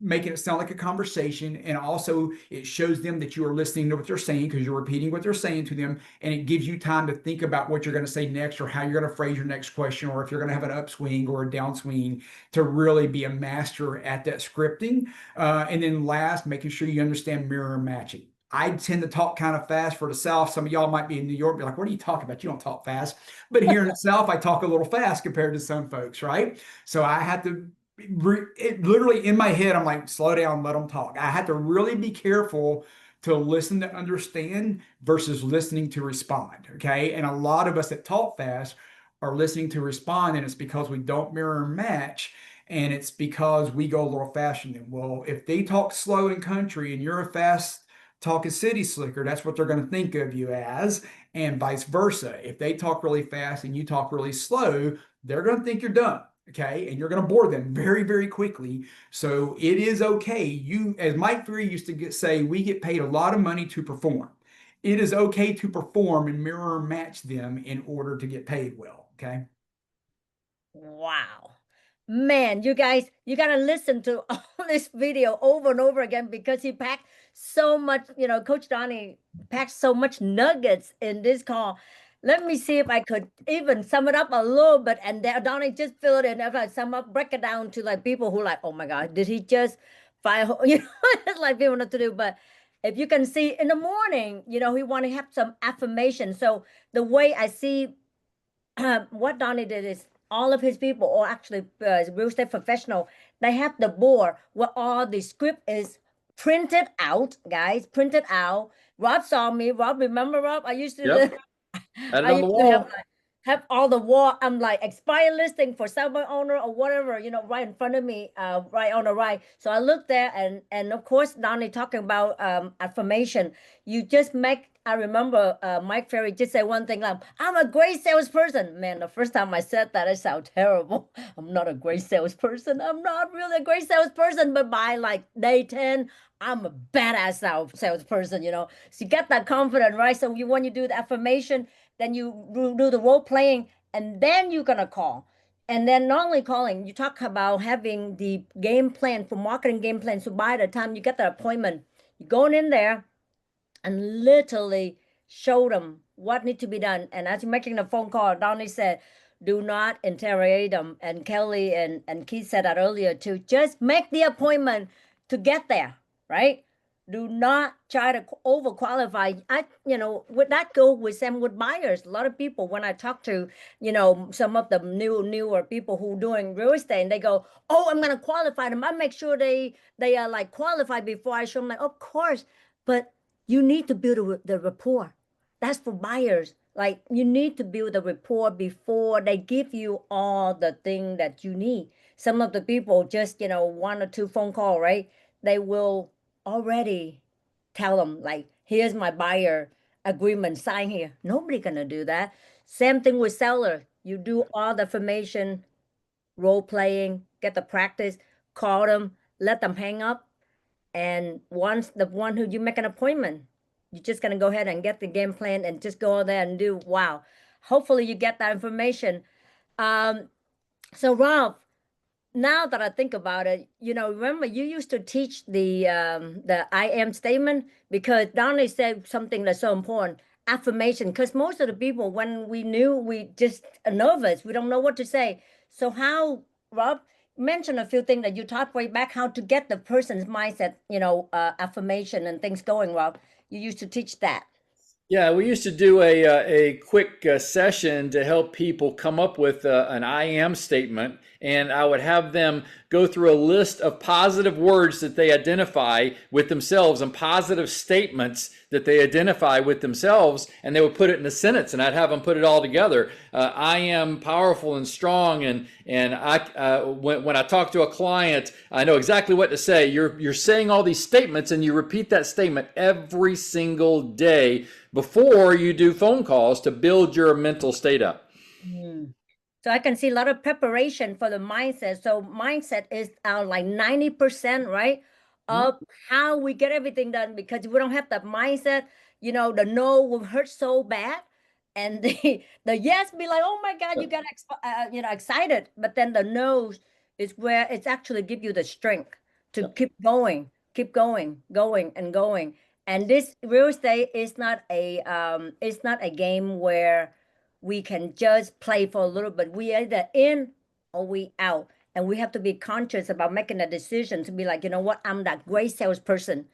making it sound like a conversation, and also it shows them that you are listening to what they're saying because you're repeating what they're saying to them, and it gives you time to think about what you're going to say next, or how you're going to phrase your next question, or if you're going to have an upswing or a downswing, to really be a master at that scripting. And then last, making sure you understand mirror matching. I tend to talk kind of fast for the South. Some of y'all might be in New York, be like, what are you talking about? You don't talk fast. But here in the South, I talk a little fast compared to some folks, right? So I had to literally in my head, I'm like, slow down, let them talk. I had to really be careful to listen to understand versus listening to respond. Okay. And a lot of us that talk fast are listening to respond, and it's because we don't mirror match. And it's because we go a little faster than them. Well, if they talk slow in country and you're a fast talking city slicker, that's what they're going to think of you as, and vice versa. If they talk really fast and you talk really slow, they're going to think you're dumb. Okay. And you're going to bore them very, very quickly. So it is okay. You, as Mike 3 used to say, we get paid a lot of money to perform. It is okay to perform and mirror match them in order to get paid well. Okay. Wow. Man, you guys, you got to listen to all this video over and over again, because he packed so much, Coach Donnie packed so much nuggets in this call. Let me see if I could even sum it up a little bit. And then Donnie, just fill it in. If I sum up, break it down to like people who like, oh my God, did he just fire? It's like people know what to do. But if you can see in the morning, we want to have some affirmation. So the way I see what Donnie did is, all of his people, or actually real estate professional, they have the board where all the script is printed out, guys, printed out. Rob saw me. Rob, remember Rob? I used to Yep. Had it I on the used to wall. have all the wall. I'm like expired listing for subway owner or whatever, right in front of me, right on the right. So I looked there, and of course, Donnie talking about affirmation. You just make. I remember Mike Ferry just said one thing like, "I'm a great salesperson." Man, the first time I said that, I sound terrible. I'm not a great salesperson. I'm not really a great salesperson, but by like day 10, I'm a badass salesperson. So you get that confidence, right? So when you do the affirmation, then you do the role playing, and then you're gonna call. And then not only calling, you talk about having the game plan for marketing game plan. So by the time you get the appointment, you're going in there and literally show them what needs to be done. And as you're making the phone call, Donnie said, do not interrogate them. And Kelly and Keith said that earlier too. Just make the appointment to get there, right? Do not try to overqualify. With that go with them with buyers. A lot of people, when I talk to, some of the newer people who doing real estate, and they go, oh, I'm gonna qualify them. I make sure they are like qualified before I show them. Like, of course, but you need to build the rapport. That's for buyers. Like, you need to build the rapport before they give you all the thing that you need. Some of the people just, one or two phone call, right? They will already tell them like, here's my buyer agreement, sign here. Nobody gonna do that. Same thing with seller. You do all the information, role playing, get the practice, call them, let them hang up. And once the one who you make an appointment, you're just gonna go ahead and get the game plan and just go there and do. Wow. Hopefully you get that information. So Ralph, now that I think about it, remember you used to teach the I am statement, because Donnie said something that's so important, affirmation. Because most of the people, when we just are nervous, we don't know what to say. So how, Rob, mention a few things that you taught way back, how to get the person's mindset, affirmation and things going. Rob, you used to teach that. Yeah, we used to do a quick session to help people come up with an I am statement, and I would have them go through a list of positive words that they identify with themselves and positive statements that they identify with themselves, and they would put it in a sentence, and I'd have them put it all together. I am powerful and strong, and when I talk to a client, I know exactly what to say. You're saying all these statements, and you repeat that statement every single day before you do phone calls to build your mental state up. So I can see a lot of preparation for the mindset. So mindset is like 90%, right? Of how we get everything done, because if we don't have that mindset, the no will hurt so bad. And the yes be like, oh my God, you got excited. But then the no is where it's actually give you the strength to keep going, going and going. And this real estate is not a game where we can just play for a little bit. We either in or we out. And we have to be conscious about making a decision to be like, you know what, I'm that great salesperson.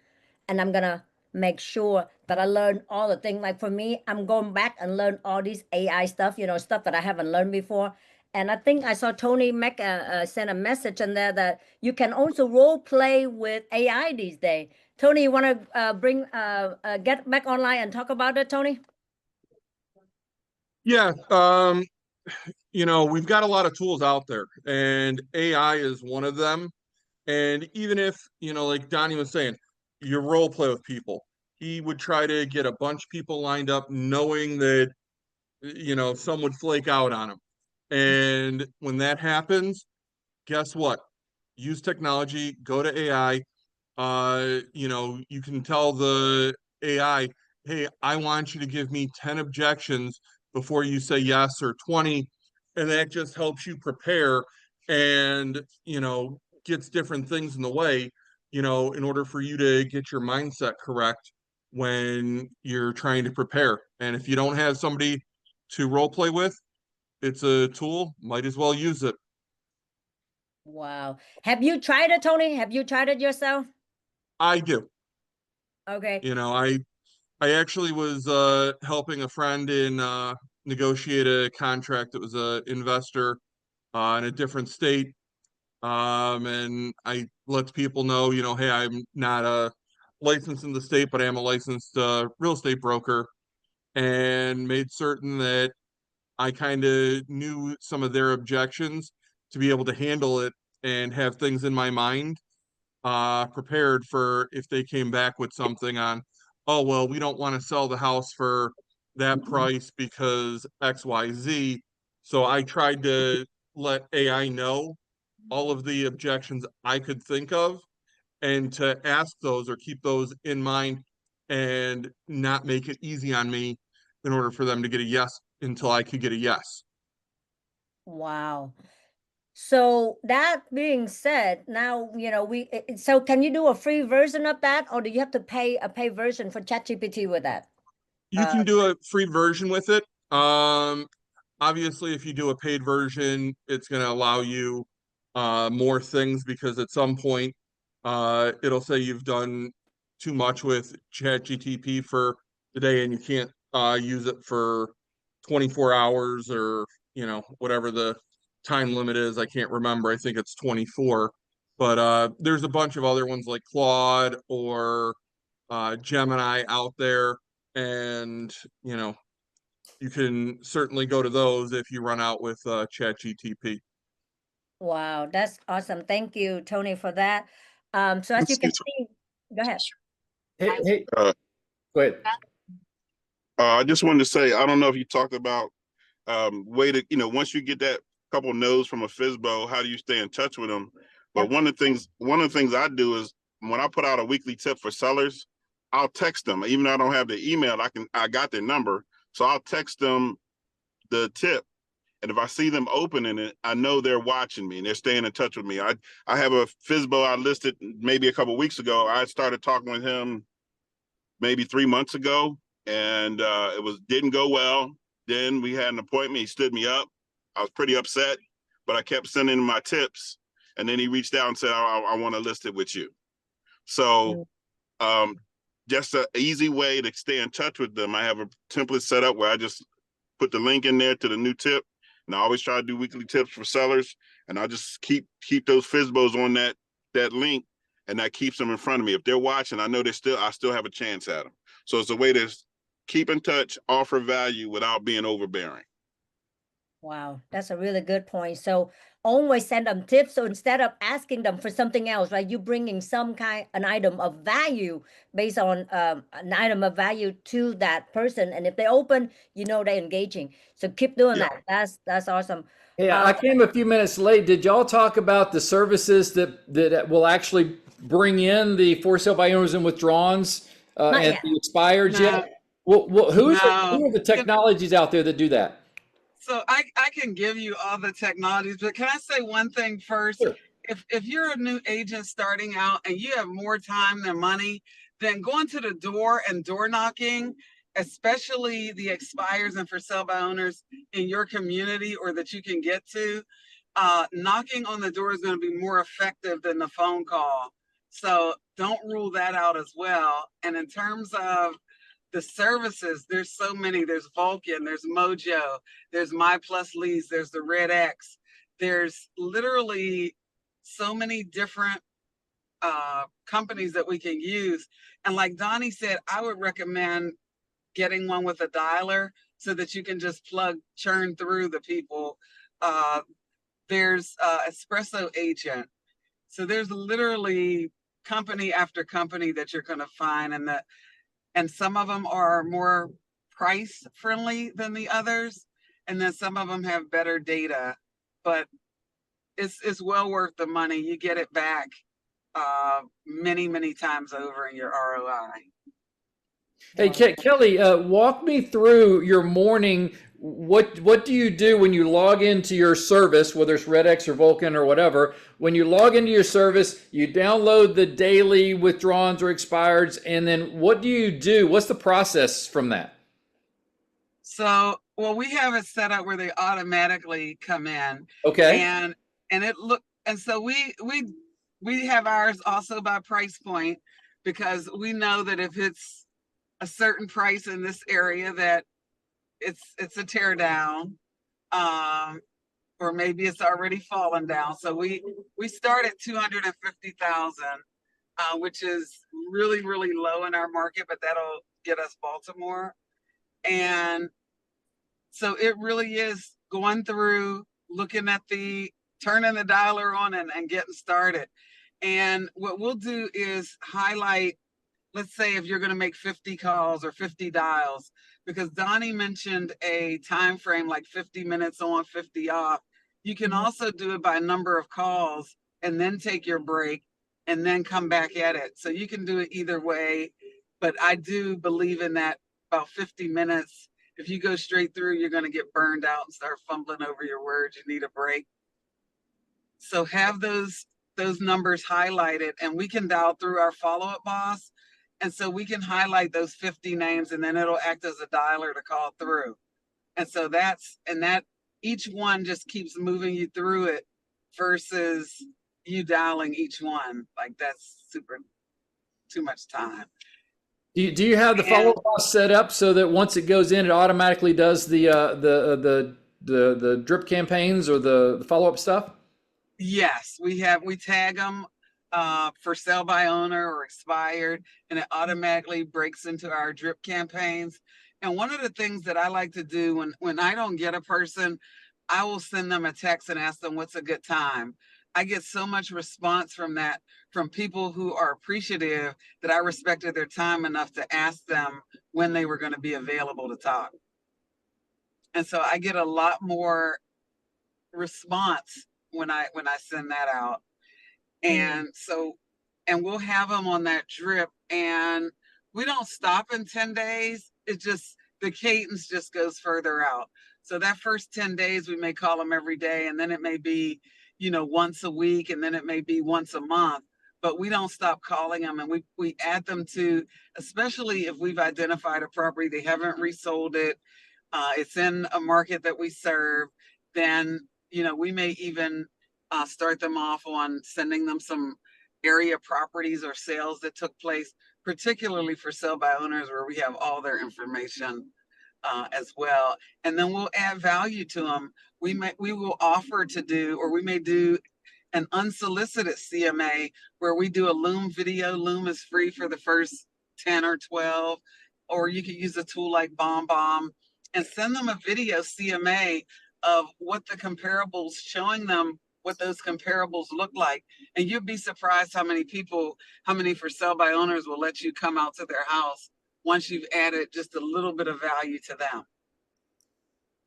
And I'm gonna make sure that I learn all the things. Like for me, I'm going back and learn all these AI stuff, stuff that I haven't learned before. And I think I saw Tony send a message in there that you can also role play with AI these days. Tony, you want to get back online and talk about it, Tony? Yeah, we've got a lot of tools out there, and AI is one of them. And even if, like Donnie was saying, you role play with people, he would try to get a bunch of people lined up, knowing that, some would flake out on him. And when that happens, guess what? Use technology, go to AI. You can tell the AI, hey, I want you to give me 10 objections before you say yes, or 20. And that just helps you prepare, and, gets different things in the way, in order for you to get your mindset correct when you're trying to prepare. And if you don't have somebody to role play with, it's a tool, might as well use it. Wow. Have you tried it, Tony? Have you tried it yourself? I do. Okay. I actually was helping a friend in negotiate a contract that was a investor in a different state. And I let people know, hey, I'm not licensed in the state, but I am a licensed real estate broker, and made certain that I kind of knew some of their objections to be able to handle it and have things in my mind prepared for if they came back with something on, oh, well, we don't want to sell the house for that price because XYZ. So I tried to let AI know all of the objections I could think of, and to ask those or keep those in mind, and not make it easy on me in order for them to get a yes until I could get a yes. Wow. So that being said, now, so can you do a free version of that, or do you have to pay a pay version for ChatGPT with that? You can do a free version with it. Obviously, if you do a paid version, it's going to allow you more things, because at some point it'll say you've done too much with ChatGPT for the day, and you can't use it for 24 hours, or whatever the time limit is. I can't remember. I think it's 24. But there's a bunch of other ones like Claude or Gemini out there, and you can certainly go to those if you run out with ChatGTP. Wow, that's awesome. Thank you, Tony, for that. So as you can see, go ahead. Hey, Uh, go ahead. I just wanted to say, I don't know if you talked about way to, once you get that couple no's from a FSBO, how do you stay in touch with them? But Yep. one of the things I do is, when I put out a weekly tip for sellers, I'll text them. Even though I don't have the email, I got their number, so I'll text them the tip. And if I see them opening it, I know they're watching me and they're staying in touch with me. I have a FSBO I listed maybe a couple of weeks ago. I started talking with him maybe 3 months ago, and it didn't go well. Then we had an appointment. He stood me up. I was pretty upset, but I kept sending him my tips. And then he reached out and said, I want to list it with you. So just an easy way to stay in touch with them. I have a template set up where I just put the link in there to the new tip. And I always try to do weekly tips for sellers. And I just keep those FSBOs on that link, and that keeps them in front of me. If they're watching, I know I still have a chance at them. So it's a way to keep in touch, offer value without being overbearing. Wow, that's a really good point. So always send them tips. So instead of asking them for something else, right, you bringing an item of value based on an item of value to that person, and if they open, they're engaging. So keep doing Yeah. that. That's awesome. Hey, Uh, I came a few minutes late. Did y'all talk about the services that will actually bring in the for sale by owners and withdrawns Not and yet. the expireds yet? No, Who no. are the technologies out there that do that? So I can give you all the technologies, but can I say one thing first? Sure. If you're a new agent starting out and you have more time than money, then going to the door and door knocking, especially the expires and for sale by owners in your community or that you can get to, knocking on the door is going to be more effective than the phone call. So don't rule that out as well. And in terms of the services, there's so many. There's Vulcan, there's Mojo, there's My Plus Leads, there's the Red X. There's literally so many different companies that we can use. And like Donnie said, I would recommend getting one with a dialer so that you can just churn through the people. There's Espresso Agent. So there's literally company after company that you're going to find, and some of them are more price friendly than the others, and then some of them have better data, but it's well worth the money. You get it back many times over in your ROI. Hey, Kelly, walk me through your morning. What do you do when you log into your service, whether it's RedX or Vulcan or whatever? When you log into your service, you download the daily withdrawns or expireds, and then what do you do? What's the process from that? So, well, we have it set up where they automatically come in, Okay. and so we have ours also by price point, because we know that if it's a certain price in this area that it's a tear down, or maybe it's already fallen down. So we start at 250,000, which is really low in our market, but that'll get us Baltimore. And so it really is going through, looking at turning the dialer on and getting started. And what we'll do is highlight, let's say if you're going to make 50 calls or 50 dials, because Donnie mentioned a time frame like 50 minutes on, 50 off. You can also do it by number of calls and then take your break and then come back at it. So you can do it either way, but I do believe in that about 50 minutes. If you go straight through, you're going to get burned out and start fumbling over your words. You need a break. So have those numbers highlighted, and we can dial through our follow-up boss. And so we can highlight those 50 names, and then it'll act as a dialer to call through. And so that each one just keeps moving you through it versus you dialing each one. Like that's too much time. Do you have the follow-up boss set up so that once it goes in, it automatically does the drip campaigns or the follow-up stuff? Yes, we tag them for sale by owner or expired, and it automatically breaks into our drip campaigns. And one of the things that I like to do when I don't get a person, I will send them a text and ask them what's a good time. I get so much response from that, from people who are appreciative that I respected their time enough to ask them when they were going to be available to talk. And so I get a lot more response when I send that out. And so, and we'll have them on that drip, and we don't stop in 10 days. It just, the cadence just goes further out. So that first 10 days, we may call them every day, and then it may be, once a week, and then it may be once a month, but we don't stop calling them. And we add them to, especially if we've identified a property, they haven't resold it, it's in a market that we serve, then, we may even start them off on sending them some area properties or sales that took place, particularly for sale by owners, where we have all their information as well. And then we'll add value to them. We will offer to do, or we may do an unsolicited CMA where we do a Loom video. Loom is free for the first 10 or 12, or you can use a tool like BombBomb and send them a video CMA of what the comparables, showing them what those comparables look like. And you'd be surprised how many people, how many for sale by owners will let you come out to their house once you've added just a little bit of value to them.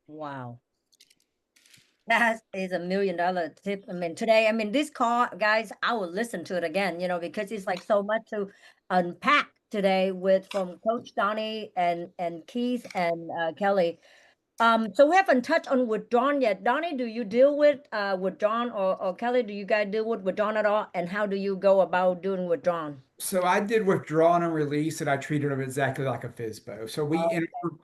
Wow. That is $1 million tip. I mean, today, I mean, this call, guys, I will listen to it again, you know, because it's like so much to unpack today with from Coach Donnie and Keith and Kelly. So we haven't touched on Withdrawn yet. Donnie, do you deal with Withdrawn, or Kelly, do you guys deal with Withdrawn at all? And how do you go about doing Withdrawn? So I did withdrawn and release, and I treated them exactly like a FSBO. So we Oh,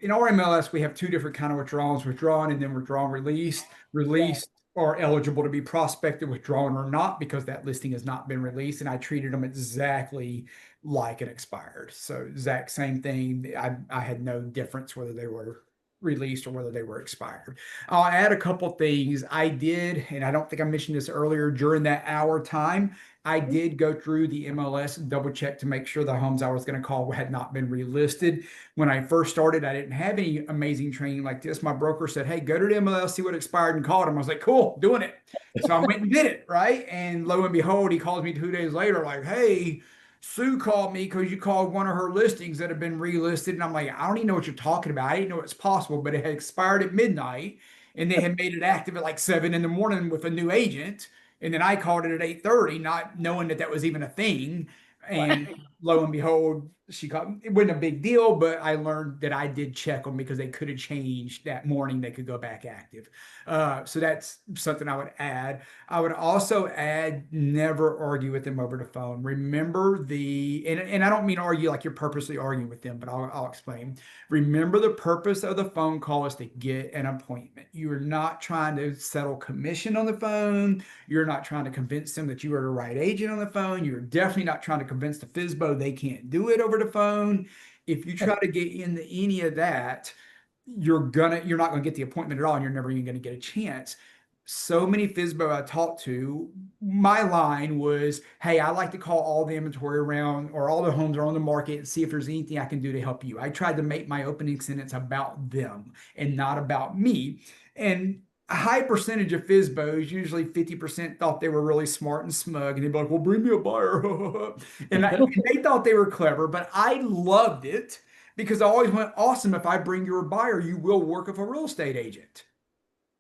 in our MLS we have two different kind of withdrawals: withdrawn and then withdrawn released. yeah. Released are eligible to be prospected, withdrawn or not, because that listing has not been released, and I treated them exactly like an expired. So exact same thing. I had no difference whether they were released or whether they were expired. I'll add a couple things. I did, and I don't think I mentioned this earlier, during that hour time, I did go through the MLS and double check to make sure the homes I was going to call had not been relisted. When I first started, I didn't have any amazing training like this. My broker said, "Hey, go to the MLS, see what expired," and called him. I was like, "Cool, doing it." So I went and did it, right? And lo and behold, he calls me 2 days later, like, "Hey, Sue called me because you called one of her listings that had been relisted." And I'm like, "I don't even know what you're talking about. I didn't know it's possible, but it had expired at midnight and they had made it active at like 7 in the morning with a new agent." And then I called it at 8:30, not knowing that that was even a thing. And lo and behold, she called. It wasn't a big deal, but I learned that I did check them because they could have changed that morning. They could go back active. So that's something I would add. I would also add, never argue with them over the phone. Remember and I don't mean argue like you're purposely arguing with them, but I'll explain. Remember, the purpose of the phone call is to get an appointment. You're not trying to settle commission on the phone. You're not trying to convince them that you are the right agent on the phone. You're definitely not trying to convince the FSBO they can't do it over the phone. If you try to get into any of that, you're not gonna get the appointment at all, and you're never even gonna get a chance. So many FSBO I talked to, my line was, "Hey, I like to call all the inventory around or all the homes are on the market and see if there's anything I can do to help you." I tried to make my opening sentence about them and not about me. And a high percentage of FSBOs, usually 50%, thought they were really smart and smug, and they'd be like, "Well, bring me a buyer." And they thought they were clever, but I loved it because I always went, "Awesome, if I bring you a buyer, you will work with a real estate agent."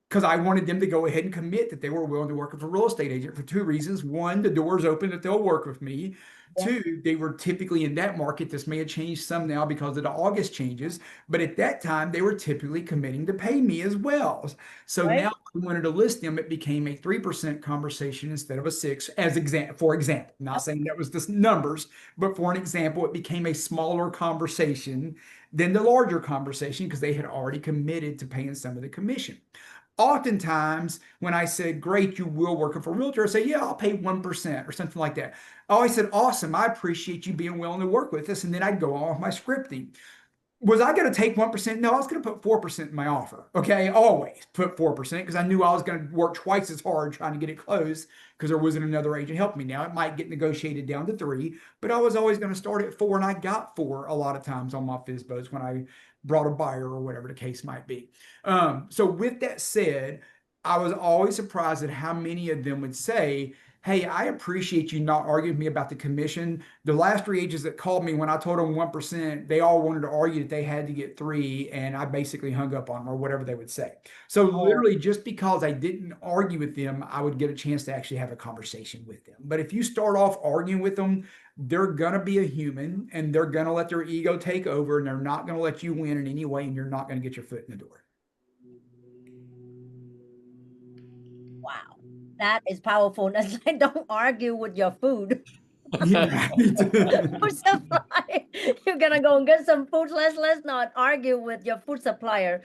Because I wanted them to go ahead and commit that they were willing to work with a real estate agent for two reasons. One, the door's open that they'll work with me. Yeah. Two, they were typically in that market. This may have changed some now because of the August changes, but at that time they were typically committing to pay me as well. So Right. now I wanted to list them. It became a 3% conversation instead of a 6, for example. I'm not saying that was the numbers, but for an example, it became a smaller conversation than the larger conversation because they had already committed to paying some of the commission. Oftentimes, when I said, "Great, you will work for a realtor," I say, "Yeah, I'll pay 1% or something like that." I always said, "Awesome, I appreciate you being willing to work with us." And then I'd go on with my scripting. Was I going to take 1%? No, I was going to put 4% in my offer. Okay. Always put 4% because I knew I was going to work twice as hard trying to get it closed because there wasn't another agent helping me. Now it might get negotiated down to 3, but I was always going to start at 4, and I got 4 a lot of times on my FSBOs when I brought a buyer or whatever the case might be. So with that said, I was always surprised at how many of them would say, "Hey, I appreciate you not arguing with me about the commission. The last 3 agents that called me, when I told them 1%, they all wanted to argue that they had to get 3, and I basically hung up on them," or whatever they would say. So literally, just because I didn't argue with them, I would get a chance to actually have a conversation with them. But if you start off arguing with them, they're gonna be a human, and they're gonna let their ego take over, and they're not gonna let you win in any way, and you're not gonna get your foot in the door. Wow. That is powerful. That's like, don't argue with your food. Yeah, Food supply. You're gonna go and get some food. Let's not argue with your food supplier.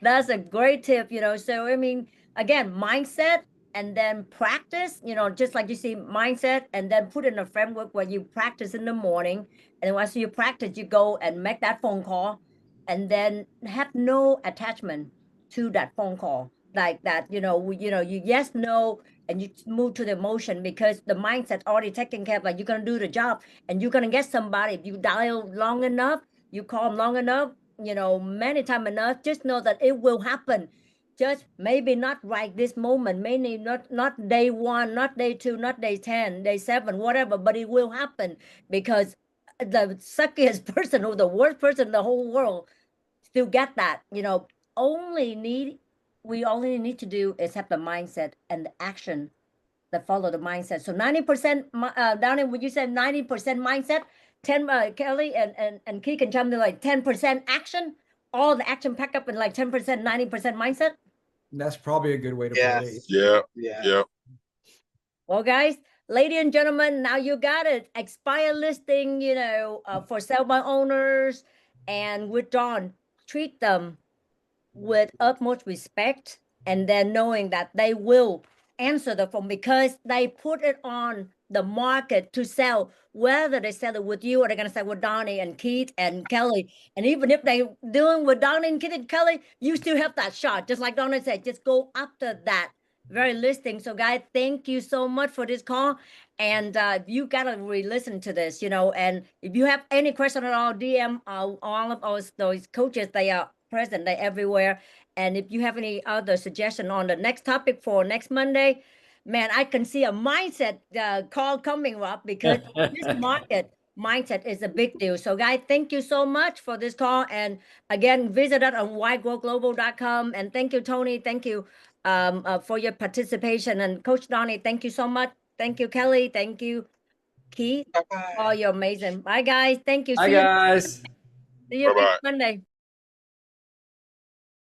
That's a great tip, you know. So I mean, again, mindset and then practice, you know, just like you see, mindset and then put in a framework where you practice in the morning. And once you practice, you go and make that phone call and then have no attachment to that phone call. Like that, you yes, no, and you move to the emotion because the mindset already taken care of. Like you're gonna do the job and you're gonna get somebody. If you dial long enough, you call them long enough, many times enough, just know that it will happen. Just maybe not right this moment, maybe not day 1, not day 2, not day 10, day 7, whatever, but it will happen because the suckiest person or the worst person in the whole world still get that. We only need to do is have the mindset and the action that follow the mindset. So 90%, Downey, would you say 90% mindset, 10, Kelly and Key can jump to like 10% action, all the action pack up in like 10%, 90% mindset? That's probably a good way to put it. Yeah. Yeah. Yeah. Well, guys, ladies and gentlemen, now you got it. Expired listing, for sale by owners and Withdrawn. Treat them with utmost respect, and then knowing that they will answer the phone because they put it on the market to sell, whether they sell it with you or they're going to sell with Donnie and Keith and Kelly. And even if they doing with Donnie and Keith and Kelly, you still have that shot. Just like Donnie said, just go after that very listing. So guys, thank you so much for this call. And you gotta re-listen to this, and if you have any question at all, DM all of those coaches. They are present, they everywhere. And if you have any other suggestion on the next topic for next Monday, man, I can see a mindset call coming up because this market mindset is a big deal. So guys, thank you so much for this call. And again, visit us on whitegrowglobal.com. And thank you, Tony. Thank you for your participation. And Coach Donnie, thank you so much. Thank you, Kelly. Thank you, Keith. Bye-bye. Oh, you're amazing. Bye, guys. Thank you. Hi, See you. guys. See you Bye-bye. next Monday.